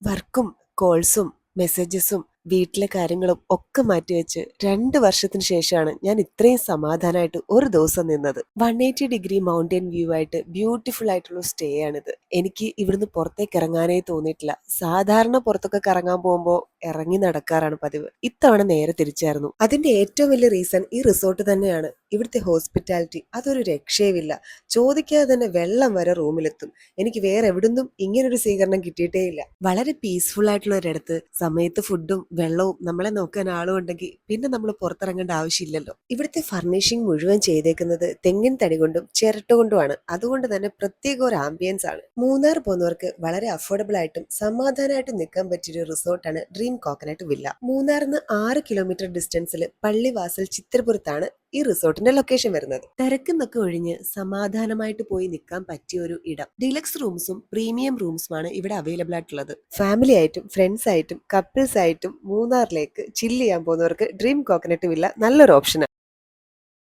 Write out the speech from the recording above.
വർക്കും കോൾസും മെസ്സേജസും വീട്ടിലെ കാര്യങ്ങളും ഒക്കെ മാറ്റിവെച്ച് 2 വർഷത്തിന് ശേഷമാണ് ഞാൻ ഇത്രയും സമാധാനമായിട്ട് ഒരു ദിവസം നിന്നത്. 180 ഡിഗ്രി മൗണ്ടൻ വ്യൂ ആയിട്ട് ബ്യൂട്ടിഫുൾ ആയിട്ടുള്ള സ്റ്റേ ആണിത്. എനിക്ക് ഇവിടുന്ന് പുറത്തേക്ക് ഇറങ്ങാനേ തോന്നിയിട്ടില്ല. സാധാരണ പുറത്തൊക്കെ കറങ്ങാൻ പോകുമ്പോൾ ഇറങ്ങി നടക്കാറാണ് പതിവ്. ഇത്തവണ നേരെ തിരിച്ചായിരുന്നു. അതിന്റെ ഏറ്റവും വലിയ റീസൺ ഈ റിസോർട്ട് തന്നെയാണ്. ഇവിടുത്തെ ഹോസ്പിറ്റാലിറ്റി അതൊരു രക്ഷയുമില്ല. ചോദിക്കാതെ തന്നെ വെള്ളം വരെ റൂമിലെത്തും. എനിക്ക് വേറെ എവിടുന്നും ഇങ്ങനൊരു സ്വീകരണം കിട്ടിയിട്ടേ ഇല്ല. വളരെ പീസ്ഫുൾ ആയിട്ടുള്ള ഒരിടത്ത് സമയത്ത് ഫുഡും വെള്ളവും നമ്മളെ നോക്കാൻ ആളും ഉണ്ടെങ്കിൽ പിന്നെ നമ്മൾ പുറത്തിറങ്ങേണ്ട ആവശ്യമില്ലല്ലോ. ഇവിടുത്തെ ഫർണിഷിംഗ് മുഴുവൻ ചെയ്തേക്കുന്നത് തെങ്ങിൻ തടി കൊണ്ടും ചിരട്ട കൊണ്ടുമാണ്. അതുകൊണ്ട് തന്നെ പ്രത്യേക ഒരു ആംബിയൻസ് ആണ്. മൂന്നാർ പോകുന്നവർക്ക് വളരെ അഫോർഡബിൾ ആയിട്ടും സമാധാനമായിട്ടും നിൽക്കാൻ പറ്റിയൊരു റിസോർട്ടാണ് ഡ്രീം കോക്കനട്ട് വില്ല. മൂന്നാറിന്ന് 6 കിലോമീറ്റർ ഡിസ്റ്റൻസിൽ പള്ളിവാസൽ ചിത്രപുരത്താണ് ഈ റിസോർട്ടിന്റെ ലൊക്കേഷൻ വരുന്നത്. തിരക്കുന്നൊക്കെ ഒഴിഞ്ഞ് സമാധാനമായിട്ട് പോയി നിൽക്കാൻ പറ്റിയ ഒരു ഇടം. ഡിലക്സ് റൂംസും പ്രീമിയം റൂംസുമാണ് ഇവിടെ അവൈലബിൾ ആയിട്ടുള്ളത്. ഫാമിലി ആയിട്ടും ഫ്രണ്ട്സ് ആയിട്ടും കപ്പിൾസ് ആയിട്ടും മൂന്നാറിലേക്ക് ചില്ല് ചെയ്യാൻ പോകുന്നവർക്ക് ഡ്രീം കോക്കനട്ട് വില്ല നല്ലൊരു ഓപ്ഷനാണ്.